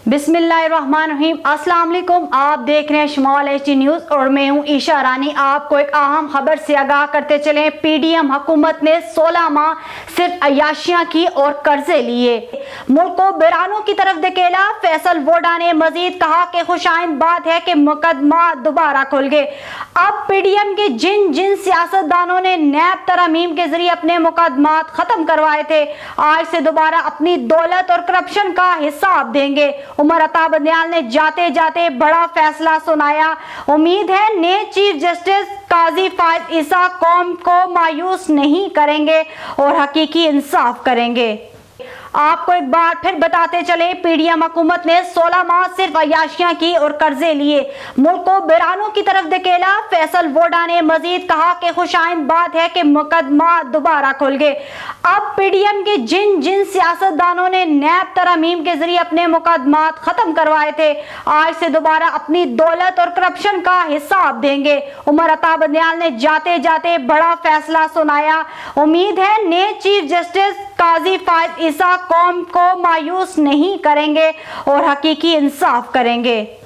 बिस्मिल्लाहिर्रहमानिर्रहीम। अस्सलाम वालेकुम। आप देख रहे हैं शमाल एचडी न्यूज़ और मैं हूं ईशा रानी। आपको एक अहम खबर से आगाह करते चलें। पीडीएम हुकूमत ने 16 माह सिर्फ अय्याशियां की और कर्जे लिए, मुल्क को बहरानों की तरफ धकेला। फैसल वोडा ने मजीद कहा कि खुशाइंद बात है कि मुकदमा दोबारा खुल गए। अब पीडीएम के जिन सियासतदानों ने नैब तरमीम के जरिए अपने मुकदमात खत्म करवाए थे, आज से दोबारा अपनी दौलत और करप्शन का हिसाब देंगे। उमर अता बंदयाल ने जाते जाते बड़ा फैसला सुनाया। उम्मीद है नए चीफ जस्टिस काजी फायद ईसा कौम को मायूस नहीं करेंगे और हकीकी इंसाफ करेंगे। आपको एक बार फिर बताते चले, पीडीएम हुकूमत ने 16 माह सिर्फ अय्याशियां की और कर्जे लिए, मुल्क को बहरानों की तरफ धकेला। फैसल वोडा ने मजीद कहा कि खुशाइंद बात है कि मुकदमा दोबारा खुल गए। अब पीडीएम के जिन सियासतदानों ने नैब तरमीम के जरिए अपने मुकदमात खत्म करवाए थे, आज से दोबारा अपनी दौलत और करप्शन का हिसाब देंगे। उमर अता बंदयाल ने जाते जाते बड़ा फैसला सुनाया। उम्मीद है नए चीफ जस्टिस काजी फायद ईसा कौम को मायूस नहीं करेंगे और हकीकी इंसाफ करेंगे।